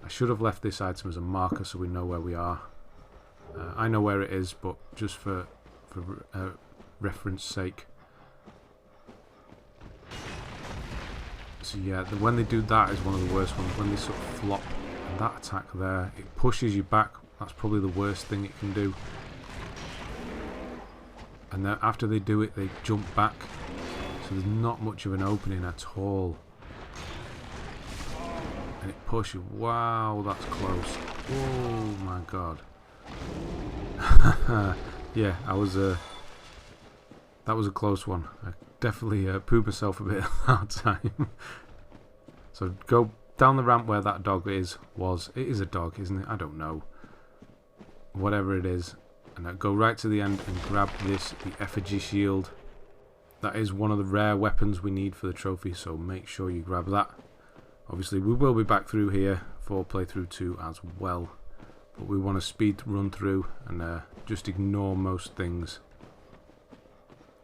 A: I should have left this item as a marker so we know where we are. I know where it is, but just for reference sake. So yeah, when they do that is one of the worst ones. When they sort of flop, and that attack there, it pushes you back. That's probably the worst thing it can do. And then after they do it, they jump back. So there's not much of an opening at all. And it pushes. Wow, that's close. Oh my god. Yeah, that was a close one. I definitely pooped myself a bit at that time. So go down the ramp where that dog was. It is a dog, isn't it? I don't know. Whatever it is. And go right to the end and grab this, the Effigy Shield. That is one of the rare weapons we need for the trophy, so make sure you grab that. Obviously we will be back through here for playthrough 2 as well. But we want to speed run through and just ignore most things.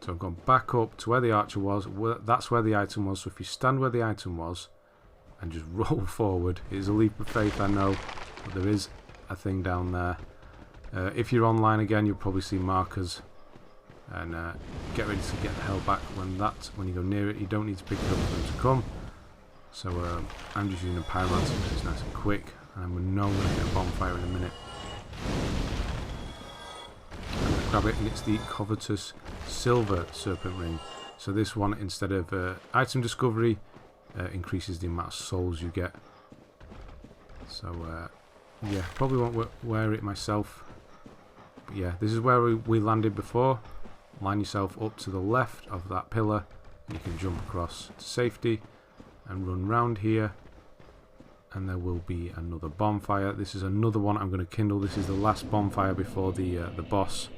A: So I've gone back up to where the archer was. That's where the item was. So if you stand where the item was and just roll forward, it is a leap of faith, I know, but there is a thing down there. If you're online again, you'll probably see markers. And get ready to get the hell back when you go near it. You don't need to pick it up for them to come. So I'm just using a pyromancer because it's nice and quick. And we know we're going to get a bonfire in a minute. I'm going to grab it, and it's the Covetous Silver Serpent Ring. So this one, instead of item discovery, increases the amount of souls you get. So yeah, probably won't wear it myself. But yeah, this is where we landed before. Line yourself up to the left of that pillar, and you can jump across to safety and run round here. And there will be another bonfire. This is another one I'm going to kindle. This is the last bonfire before the boss.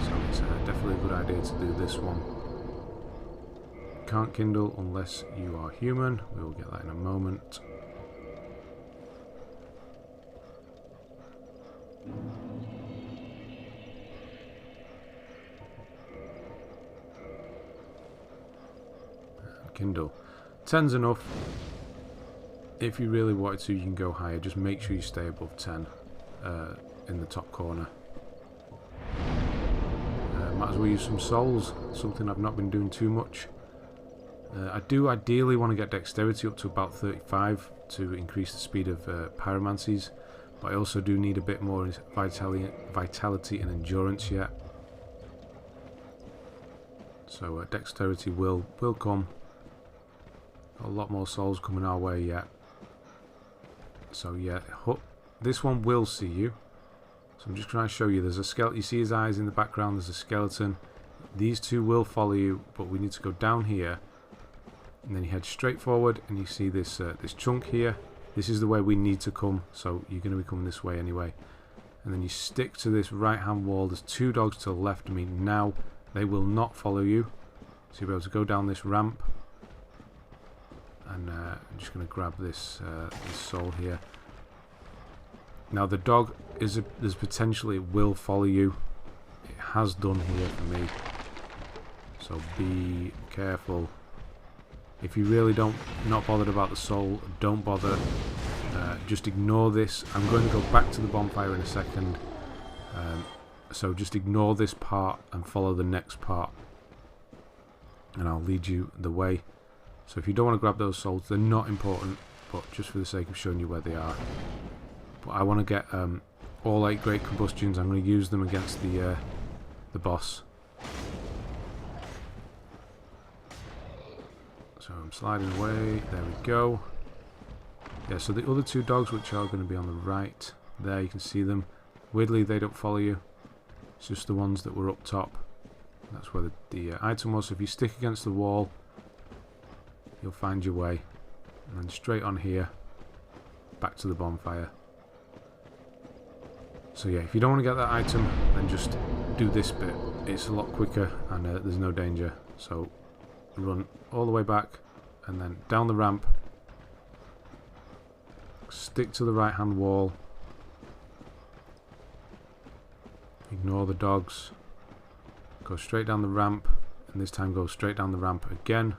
A: So it's definitely a good idea to do this one. Can't kindle unless you are human. We will get that in a moment. Kindle. 10's enough. If you really wanted to, you can go higher. Just make sure you stay above 10 in the top corner. Might as well use some souls. Something I've not been doing too much. I do ideally want to get dexterity up to about 35 to increase the speed of pyromancies. But I also do need a bit more vitality and endurance yet. So dexterity will come. A lot more souls coming our way yet. So yeah, this one will see you. So I'm just trying to show you. There's a skeleton. You see his eyes in the background. There's a skeleton. These two will follow you, but we need to go down here And then you head straight forward, and you see this this chunk here. This is the way we need to come, so you're going to be coming this way anyway. And then you stick to this right-hand wall. There's 2 dogs to the left of me now. They will not follow you. So you'll be able to go down this ramp. And I'm just going to grab this, this soul here. Now the dog, there's potential it will follow you. It has done here for me. So be careful. If you really not bothered about the soul, don't bother. Just ignore this. I'm going to go back to the bonfire in a second. So just ignore this part and follow the next part. And I'll lead you the way. So if you don't want to grab those souls, they're not important. But just for the sake of showing you where they are. But I want to get all 8 great combustions. I'm going to use them against the boss. So I'm sliding away. There we go. Yeah, so the other 2 dogs, which are going to be on the right, there you can see them. Weirdly, they don't follow you. It's just the ones that were up top. That's where the item was. So if you stick against the wall, you'll find your way. And then straight on here, back to the bonfire. So yeah, if you don't want to get that item, then just do this bit. It's a lot quicker and there's no danger. So run all the way back and then down the ramp. Stick to the right hand wall. Ignore the dogs. Go straight down the ramp, and this time go straight down the ramp again,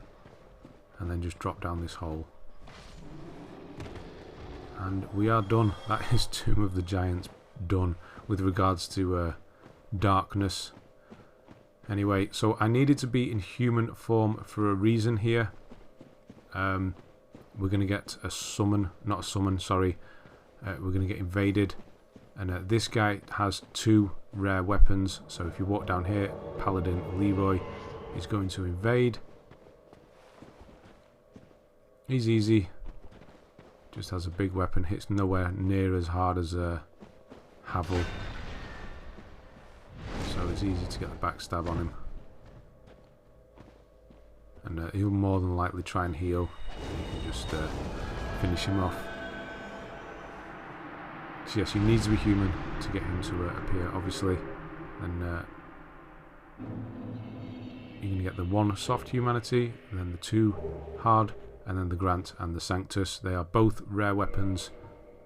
A: and then just drop down this hole. And we are done. That is Tomb of the Giants done with regards to darkness. Anyway, so I needed to be in human form for a reason here. We're going to get a summon, not a summon, sorry. We're going to get invaded. And this guy has 2 rare weapons. So if you walk down here, Paladin Leroy is going to invade. He's easy. Just has a big weapon. Hits nowhere near as hard as Havel. So it's easy to get the backstab on him. And he'll more than likely try and heal. You can just finish him off. So yes, you need to be human to get him to appear, obviously. And you're going to get the 1 soft humanity, and then the 2 hard, and then the Grant and the Sanctus. They are both rare weapons.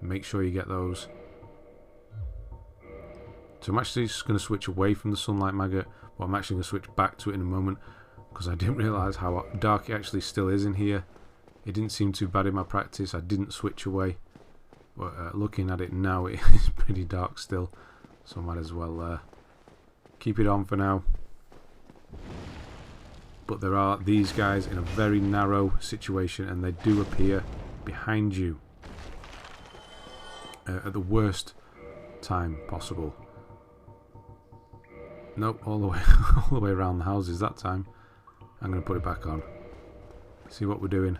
A: Make sure you get those. So I'm actually just going to switch away from the Sunlight Maggot, but I'm actually going to switch back to it in a moment, because I didn't realise how dark it actually still is in here. It didn't seem too bad in my practice. I didn't switch away. But looking at it now, it is pretty dark still. So I might as well keep it on for now. But there are these guys in a very narrow situation, and they do appear behind you at the worst time possible. Nope, all the way all the way around the houses that time. I'm going to put it back on. See what we're doing.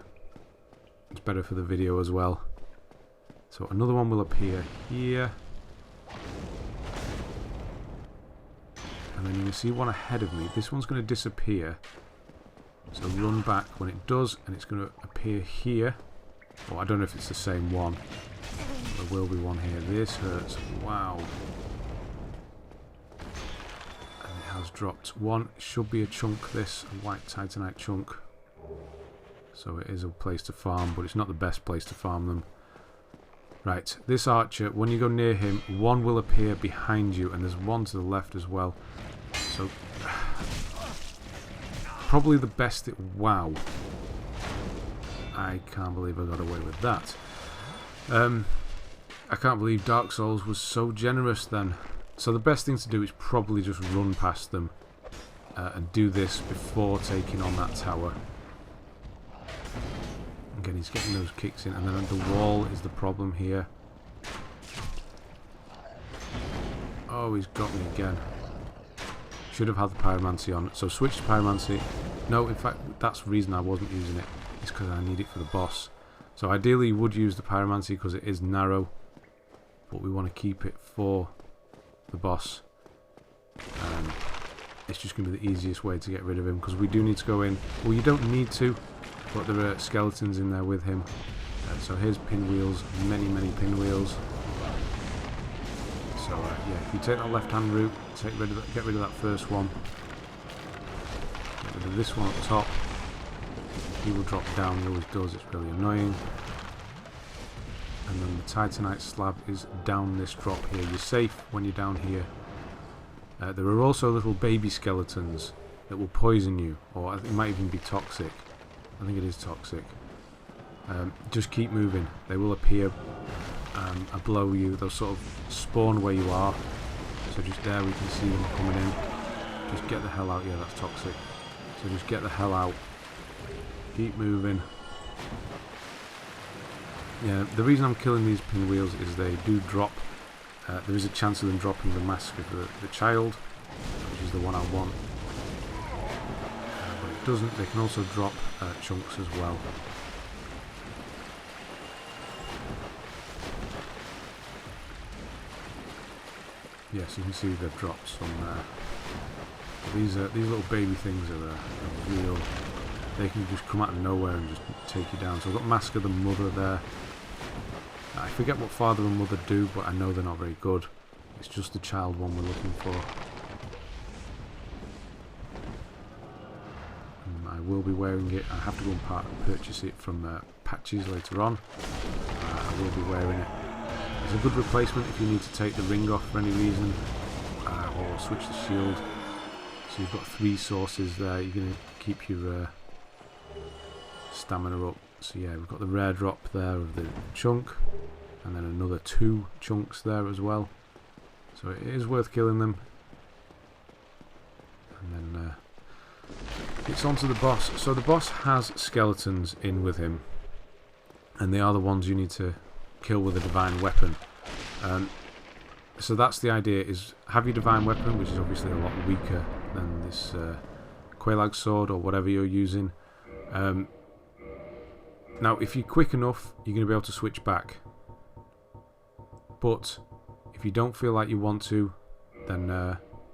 A: It's better for the video as well. So another one will appear here. And then you can see one ahead of me. This one's going to disappear. So run back when it does, and it's going to appear here. Oh, I don't know if it's the same one. There will be one here. This hurts. Wow. And it has dropped one. It should be a chunk, this. A white Titanite chunk. So it is a place to farm, but it's not the best place to farm them. Right, this archer, when you go near him, one will appear behind you, and there's one to the left as well. So, probably the best wow. I can't believe I got away with that. I can't believe Dark Souls was so generous then. So the best thing to do is probably just run past them and do this before taking on that tower. Again, he's getting those kicks in, and then the wall is the problem here. Oh, he's got me again. Should have had the pyromancy on. So switch to pyromancy. No, in fact, that's the reason I wasn't using it. It's because I need it for the boss. So ideally you would use the pyromancy because it is narrow, but we want to keep it for the boss. It's just going to be the easiest way to get rid of him, because we do need to go in. Well, you don't need to. but there are skeletons in there with him. So here's pinwheels, many pinwheels. So yeah, if you take that left-hand route, get rid of that first one. Get rid of this one up top. He will drop down. He always does. It's really annoying. And then the Titanite slab is down this drop here. You're safe when you're down here. There are also little baby skeletons that will poison you, or it might even be toxic. I think it is toxic. Just keep moving. They will appear below you. They'll sort of spawn where you are. So just there we can see them coming in. Just get the hell out. Yeah, that's toxic. So just get the hell out. Keep moving. Yeah, the reason I'm killing these pinwheels is they do drop. There is a chance of them dropping the mask of the child, which is the one I want. But it doesn't. They can also drop chunks as well. Yes, you can see they've dropped some. These little baby things are real. They can just come out of nowhere and just take you down. So I've got Mask of the Mother there. I forget what Father and Mother do, but I know they're not very good. It's just the child one we're looking for. I will be wearing it. I have to go and purchase it from Patches later on. I will be wearing it. It's a good replacement if you need to take the ring off for any reason, or switch the shield. So you've got 3 sources there. You're going to keep your stamina up. So yeah, we've got the rare drop there of the chunk, and then another 2 chunks there as well. So it is worth killing them. And then it's on to the boss. So the boss has skeletons in with him, and they are the ones you need to kill with a divine weapon. So that's the idea, is have your divine weapon, which is obviously a lot weaker than this Quelaag sword or whatever you're using. Now, if you're quick enough, you're going to be able to switch back. But if you don't feel like you want to, then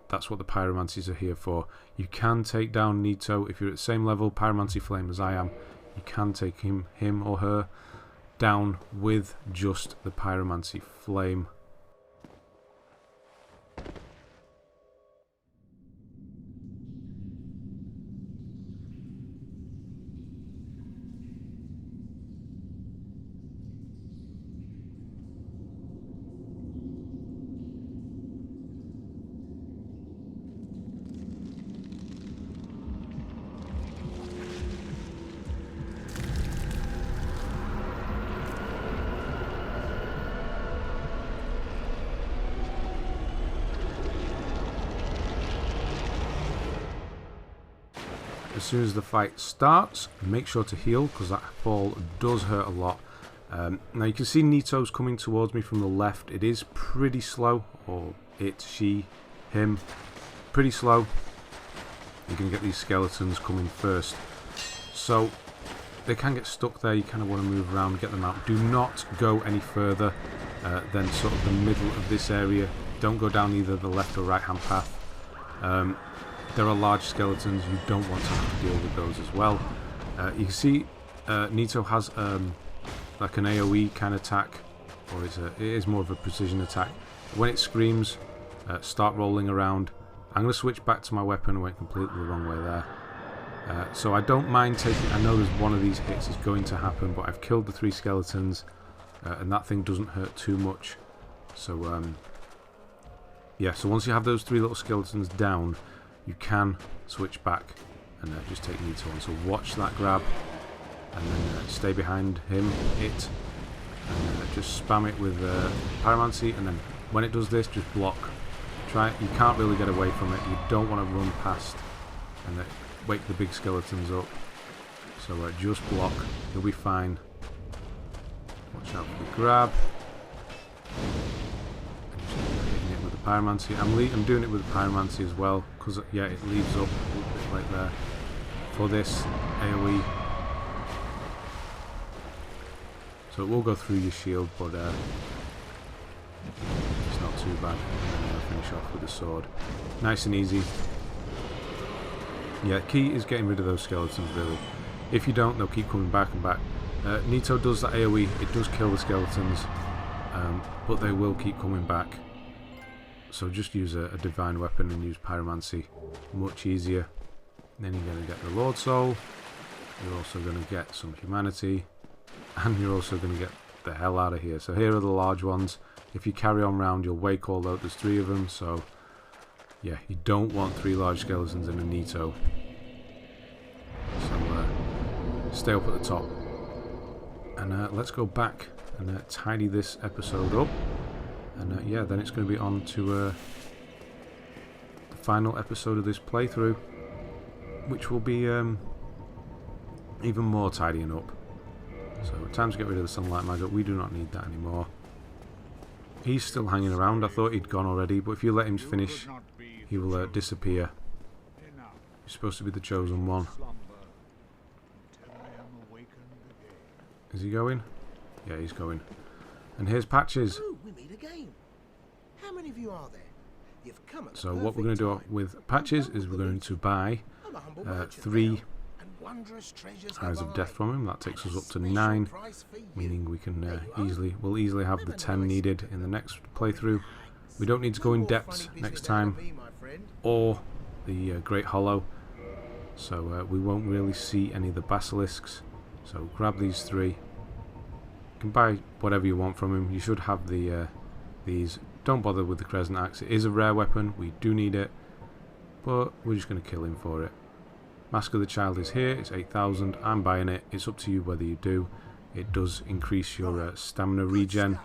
A: that's what the pyromancies are here for. You can take down Nito if you're at the same level pyromancy flame as I am. You can take him or her down with just the pyromancy flame. As soon as the fight starts, make sure to heal, because that fall does hurt a lot. Now you can see Nito's coming towards me from the left. It is pretty slow, or it, she, him, pretty slow. You're going to get these skeletons coming first. So they can get stuck there. You kind of want to move around, get them out. Do not go any further than sort of the middle of this area. Don't go down either the left or right hand path. There are large skeletons. You don't want to have to deal with those as well. You can see Nito has like an AoE kind of attack, or it is more of a precision attack. When it screams, start rolling around. I'm going to switch back to my weapon. I went completely the wrong way there. So I don't mind taking... I know there's one of these hits is going to happen, but I've killed the 3 skeletons, and that thing doesn't hurt too much. So yeah, so once you have those 3 little skeletons down, you can switch back and just take Nito on. So watch that grab, and then stay behind him, it, and just spam it with pyromancy, and then when it does this, just block. Try it. You can't really get away from it. You don't want to run past and wake the big skeletons up. So just block. You'll be fine. Watch out for the grab. Pyromancy. I'm doing it with the pyromancy as well, because yeah, it leaves up a little bit right there for this AoE. So it will go through your shield, but it's not too bad. And then finish off with the sword. Nice and easy. Yeah, key is getting rid of those skeletons really. If you don't, they'll keep coming back and back. Nito does that AoE, it does kill the skeletons, but they will keep coming back. So just use a divine weapon and use pyromancy. Much easier. Then you're going to get the Lord Soul, you're also going to get some humanity, and you're also going to get the hell out of here. So here are the large ones. If you carry on round, you'll wake all out. There's 3 of them, so yeah, you don't want 3 large skeletons in a Nito. So stay up at the top. And let's go back and tidy this episode up. And yeah, then it's going to be on to the final episode of this playthrough, which will be even more tidying up. So time to get rid of the Sunlight Maggot. We do not need that anymore. He's still hanging around. I thought he'd gone already, but if you let him finish, he will disappear. He's supposed to be the chosen one. Is he going? Yeah, he's going. And here's Patches.
C: Ooh, we meet again. How many of you are there? You've come at
A: So what we're going to do with Patches is we're going to buy 3 Eyes of Death from him. That takes us up to 9, meaning we can we'll easily have the 10 needed in the next playthrough. We don't need to go in depths next time, or the Great Hollow, so we won't really see any of the basilisks. So grab these 3. You can buy whatever you want from him. You should have the these. Don't bother with the Crescent Axe. It is a rare weapon. We do need it, but we're just going to kill him for it. Mask of the Child is here. It's 8,000. I'm buying it. It's up to you whether you do. It does increase your stamina regen.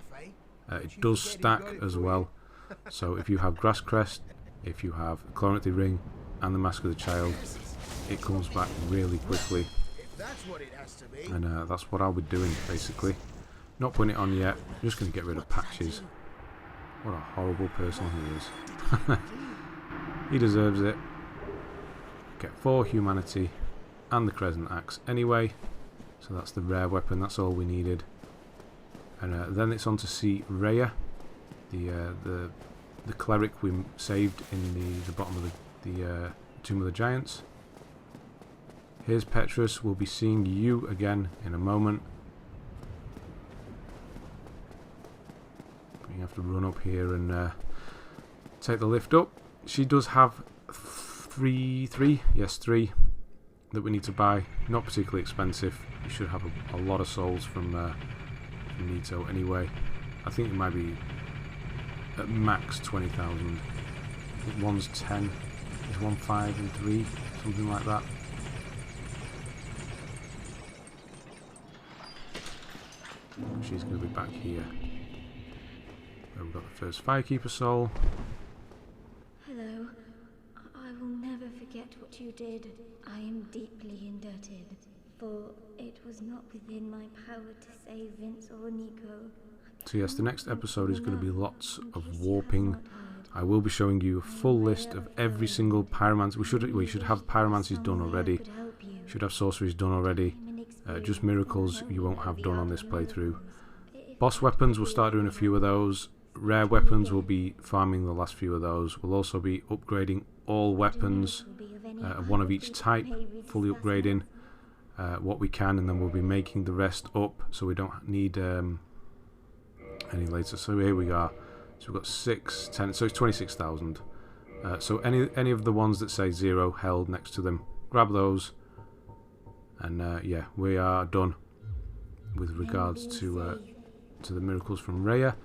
A: It does stack as well. So if you have Grass Crest, if you have the Chloranthy Ring and the Mask of the Child, it comes back really quickly. And that's what I'll be doing basically. Not putting it on yet. I'm just going to get rid of Patches. What a horrible person he is. He deserves it. Get 4 humanity and the Crescent Axe anyway. So that's the rare weapon. That's all we needed. And then it's on to see Rhea, the cleric we saved in the bottom of the Tomb of the Giants. Here's Petrus. We'll be seeing you again in a moment. You have to run up here and take the lift up. She does have 3 that we need to buy. Not particularly expensive. You should have a lot of souls from Nito anyway. I think it might be at max 20,000. One's 10. There's 1, 5 and 3, something like that. She's going to be back here. We've got the first Firekeeper soul.
B: Hello. I will never forget what you did. I am deeply indebted, for it was not within my power to save Vince or Nico.
A: So yes, the next episode is going to be lots of warping. I will be showing you a full list of every single pyromancy. We should have pyromancies done already. Should have sorceries done already. Just miracles you won't have done on this playthrough. Boss weapons, we'll start doing a few of those. Rare weapons, we'll be farming the last few of those. We'll also be upgrading all weapons, one of each type, fully upgrading what we can, and then we'll be making the rest up so we don't need any later. So here we are. So we've got 6, 10, so it's 26,000. So any of the ones that say 0 held next to them, grab those, and yeah, we are done with regards to the miracles from Rhea.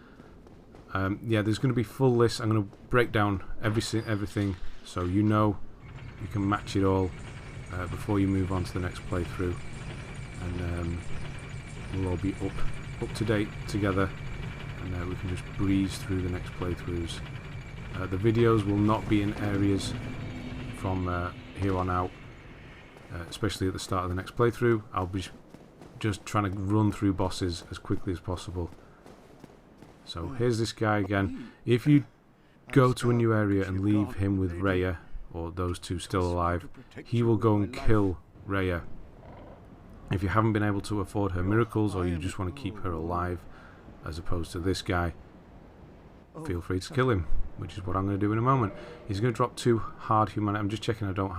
A: Yeah, there's going to be full lists. I'm going to break down everything so you know you can match it all before you move on to the next playthrough, and we'll all be up to date together, and we can just breeze through the next playthroughs. The videos will not be in areas from here on out, especially at the start of the next playthrough. I'll be just trying to run through bosses as quickly as possible. So here's this guy again. If you go to a new area and leave him with Rhea, or those two still alive, he will go and kill Rhea. If you haven't been able to afford her miracles, or you just want to keep her alive as opposed to this guy, feel free to kill him, which is what I'm going to do in a moment. He's going to drop 2 hard humanity. I'm just checking I don't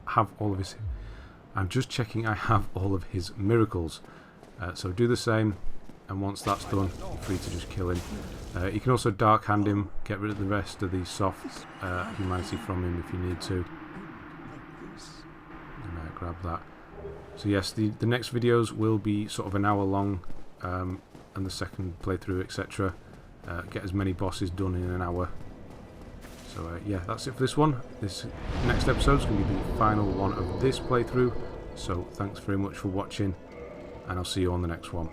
A: have all of his I'm just checking I have all of his miracles. So do the same, and once that's done, you're free to just kill him. You can also dark hand him, get rid of the rest of the soft humanity from him if you need to. And grab that. So yes, the next videos will be sort of an hour long, and the second playthrough, etc. Get as many bosses done in an hour. So yeah, that's it for this one. This next episode is going to be the final one of this playthrough. So thanks very much for watching, and I'll see you on the next one.